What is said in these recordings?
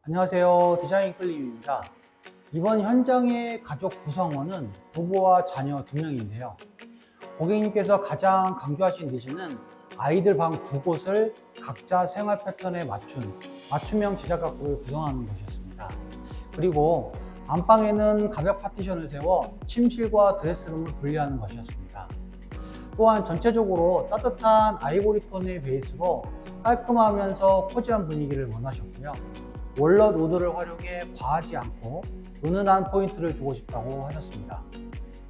안녕하세요. 디자인 클립입니다. 이번 현장의 가족 구성원은 부부와 자녀 2명인데요. 고객님께서 가장 강조하신 니즈는 아이들 방 2곳을 각자 생활 패턴에 맞춘 맞춤형 제작 가구를 구성하는 것이었습니다. 그리고 안방에는 가벽 파티션을 세워 침실과 드레스룸을 분리하는 것이었습니다. 또한 전체적으로 따뜻한 아이보리 톤의 베이스로 깔끔하면서 코지한 분위기를 원하셨고요. 월넛 우드를 활용해 과하지 않고 은은한 포인트를 주고 싶다고 하셨습니다.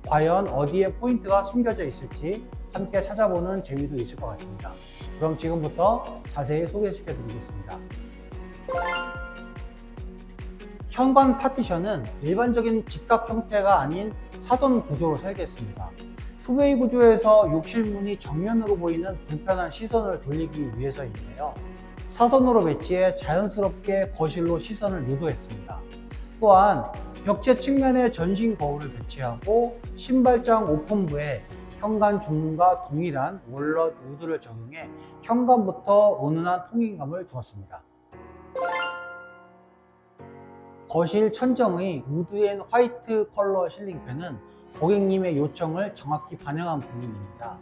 과연 어디에 포인트가 숨겨져 있을지 함께 찾아보는 재미도 있을 것 같습니다. 그럼 지금부터 자세히 소개시켜 드리겠습니다. 현관 파티션은 일반적인 직각 형태가 아닌 사선 구조로 설계했습니다. 투웨이 구조에서 욕실문이 정면으로 보이는 불편한 시선을 돌리기 위해서인데요. 사선으로 배치해 자연스럽게 거실로 시선을 유도했습니다. 또한 벽체 측면에 전신 거울을 배치하고 신발장 오픈부에 현관 중문과 동일한 월넛 우드를 적용해 현관부터 은은한 통행감을 주었습니다. 거실 천정의 우드 앤 화이트 컬러 실링팬은 고객님의 요청을 정확히 반영한 부분입니다.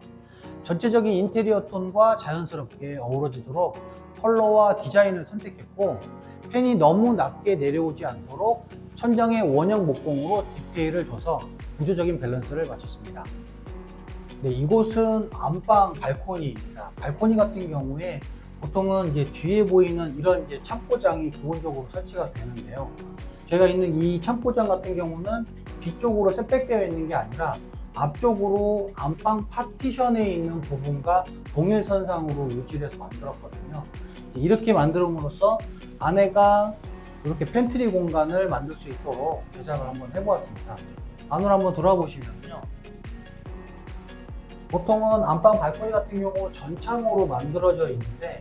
전체적인 인테리어 톤과 자연스럽게 어우러지도록 컬러와 디자인을 선택했고, 팬이 너무 낮게 내려오지 않도록 천장에 원형 목공으로 디테일을 줘서 구조적인 밸런스를 맞췄습니다. 네, 이곳은 안방 발코니입니다. 발코니 같은 경우에 보통은 이제 뒤에 보이는 이런 이제 창고장이 기본적으로 설치가 되는데요. 제가 있는 이 창고장 같은 경우는 뒤쪽으로 셋백되어 있는 게 아니라 앞쪽으로 안방 파티션에 있는 부분과 동일선상으로 유지해서 만들었거든요. 이렇게 만들음으로써 아내가 이렇게 팬트리 공간을 만들 수 있도록 제작을 한번 해보았습니다. 안으로 한번 돌아보시면요. 보통은 안방 발코니 같은 경우 전창으로 만들어져 있는데,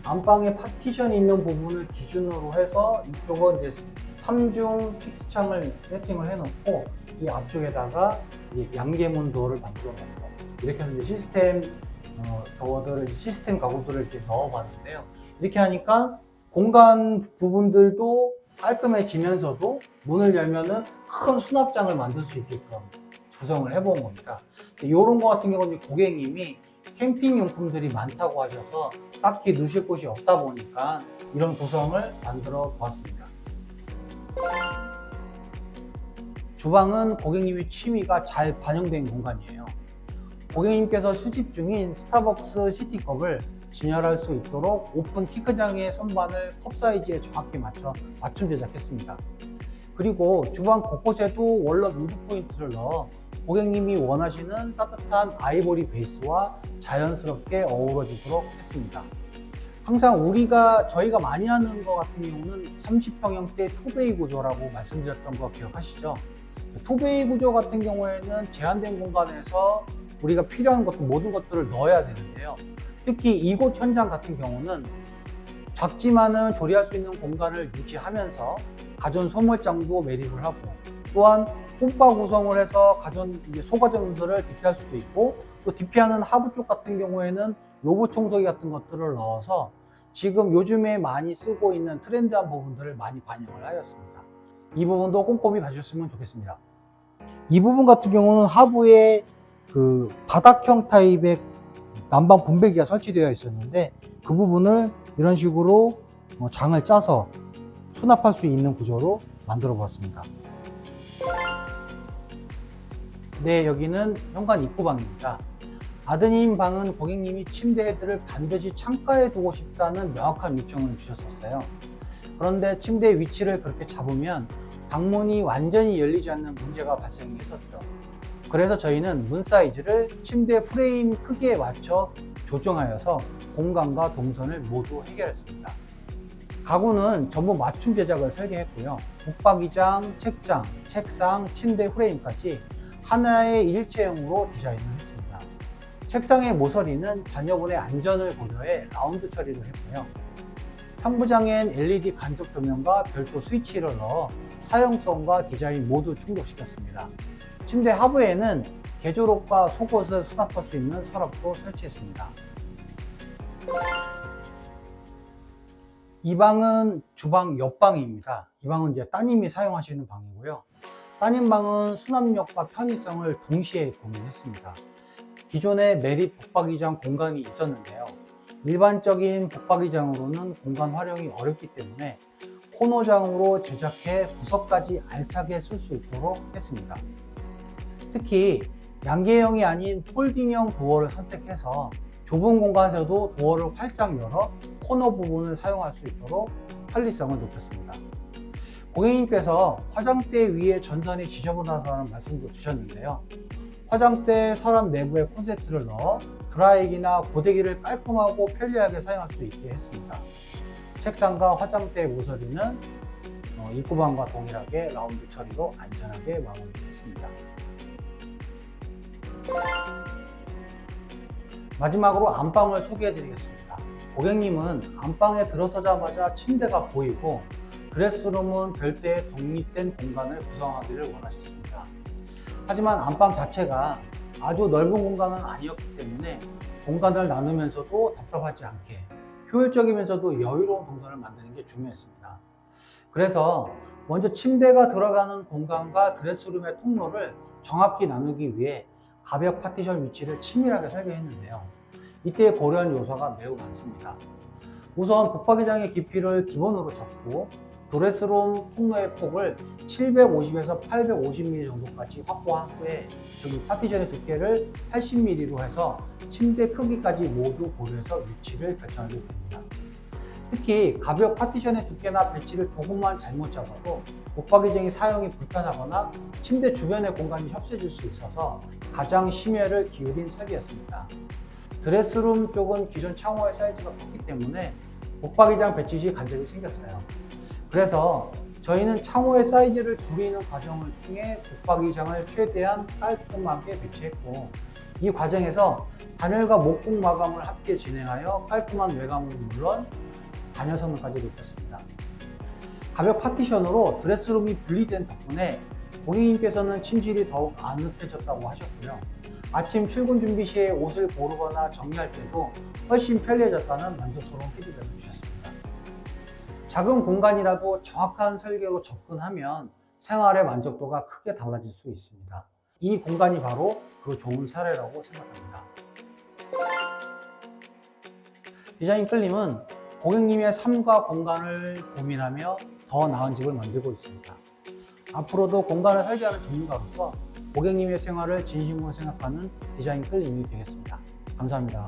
안방에 파티션이 있는 부분을 기준으로 해서 이쪽은 이제 3중 픽스 창을 세팅을 해놓고 이 앞쪽에다가 양계문 도어를 만들어 놨고, 이렇게 해서 이제 시스템 가구들을 이렇게 넣어봤는데요. 이렇게 하니까 공간 부분들도 깔끔해지면서도 문을 열면은 큰 수납장을 만들 수 있게끔 구성을 해본 겁니다. 이런 거 같은 경우는 고객님이 캠핑 용품들이 많다고 하셔서 딱히 놓으실 곳이 없다 보니까 이런 구성을 만들어 보았습니다. 주방은 고객님의 취미가 잘 반영된 공간이에요. 고객님께서 수집 중인 스타벅스 시티컵을 진열할 수 있도록 오픈 키크장의 선반을 컵 사이즈에 정확히 맞춰 맞춤 제작했습니다. 그리고 주방 곳곳에도 월넛 우드 포인트를 넣어 고객님이 원하시는 따뜻한 아이보리 베이스와 자연스럽게 어우러지도록 했습니다. 항상 저희가 많이 하는 것 같은 경우는 30평 형태 투베이 구조라고 말씀드렸던 거 기억하시죠? 투베이 구조 같은 경우에는 제한된 공간에서 우리가 필요한 모든 것들을 넣어야 되는데요. 특히 이곳 현장 같은 경우는 작지만은 조리할 수 있는 공간을 유지하면서 가전 소물장도 매립을 하고, 또한 홈바 구성을 해서 소가전들을 DP할 수도 있고, 또 DP하는 하부 쪽 같은 경우에는 로봇 청소기 같은 것들을 넣어서 지금 요즘에 많이 쓰고 있는 트렌드한 부분들을 많이 반영을 하였습니다. 이 부분도 꼼꼼히 봐주셨으면 좋겠습니다. 이 부분 같은 경우는 하부에 바닥형 타입의 난방 분배기가 설치되어 있었는데, 그 부분을 이런 식으로 장을 짜서 수납할 수 있는 구조로 만들어 보았습니다. 네, 여기는 현관 입구방입니다. 아드님 방은 고객님이 침대 헤드를 반드시 창가에 두고 싶다는 명확한 요청을 주셨었어요. 그런데 침대 위치를 그렇게 잡으면 방문이 완전히 열리지 않는 문제가 발생했었죠. 그래서 저희는 문 사이즈를 침대 프레임 크기에 맞춰 조정하여서 공간과 동선을 모두 해결했습니다. 가구는 전부 맞춤 제작을 설계했고요. 붙박이장, 책장, 책상, 침대 프레임까지 하나의 일체형으로 디자인을 했습니다. 책상의 모서리는 자녀분의 안전을 고려해 라운드 처리를 했고요. 상부장엔 LED 간접 조명과 별도 스위치를 넣어 사용성과 디자인 모두 충족시켰습니다. 침대 하부에는 개조록과 속옷을 수납할 수 있는 서랍도 설치했습니다. 이 방은 주방 옆방입니다. 이 방은 이제 따님이 사용하시는 방이고요. 따님 방은 수납력과 편의성을 동시에 고민했습니다. 기존에 매립 붙박이장 공간이 있었는데요. 일반적인 붙박이장으로는 공간 활용이 어렵기 때문에 코너장으로 제작해 구석까지 알차게 쓸 수 있도록 했습니다. 특히 양계형이 아닌 폴딩형 도어를 선택해서 좁은 공간에서도 도어를 활짝 열어 코너 부분을 사용할 수 있도록 편리성을 높였습니다. 고객님께서 화장대 위에 전선이 지저분하다는 말씀도 주셨는데요. 화장대 서랍 내부에 콘센트를 넣어 드라이기나 고데기를 깔끔하고 편리하게 사용할 수 있게 했습니다. 책상과 화장대 모서리는 입구방과 동일하게 라운드 처리로 안전하게 마무리했습니다. 마지막으로 안방을 소개해 드리겠습니다. 고객님은 안방에 들어서자마자 침대가 보이고 드레스룸은 별도의 독립된 공간을 구성하기를 원하셨습니다. 하지만 안방 자체가 아주 넓은 공간은 아니었기 때문에 공간을 나누면서도 답답하지 않게 효율적이면서도 여유로운 동선을 만드는 게 중요했습니다. 그래서 먼저 침대가 들어가는 공간과 드레스룸의 통로를 정확히 나누기 위해 가벽 파티션 위치를 치밀하게 설계했는데요. 이때 고려한 요소가 매우 많습니다. 우선 붙박이장의 깊이를 기본으로 잡고 드레스룸 통로의 폭을 750에서 850mm 정도까지 확보한 후에 여기 파티션의 두께를 80mm로 해서 침대 크기까지 모두 고려해서 위치를 결정하게 됩니다. 특히 가벽 파티션의 두께나 배치를 조금만 잘못 잡아도 붙박이장이 사용이 불편하거나 침대 주변의 공간이 협소해질 수 있어서 가장 심혈을 기울인 설계였습니다. 드레스룸 쪽은 기존 창호의 사이즈가 컸기 때문에 붙박이장 배치 시 간접이 생겼어요. 그래서 저희는 창호의 사이즈를 줄이는 과정을 통해 붙박이장을 최대한 깔끔하게 배치했고, 이 과정에서 단열과 목공 마감을 함께 진행하여 깔끔한 외관은 물론 단열 성능까지 높였습니다. 가벽 파티션으로 드레스룸이 분리된 덕분에 고객님께서는 침실이 더욱 아늑해졌다고 하셨고요. 아침 출근 준비 시에 옷을 고르거나 정리할 때도 훨씬 편리해졌다는 만족스러운 피드백을 주셨습니다. 작은 공간이라도 정확한 설계로 접근하면 생활의 만족도가 크게 달라질 수 있습니다. 이 공간이 바로 그 좋은 사례라고 생각합니다. 디자인 끌림은 고객님의 삶과 공간을 고민하며 더 나은 집을 만들고 있습니다. 앞으로도 공간을 설계하는 전문가로서 고객님의 생활을 진심으로 생각하는 디자인 끌림이 되겠습니다. 감사합니다.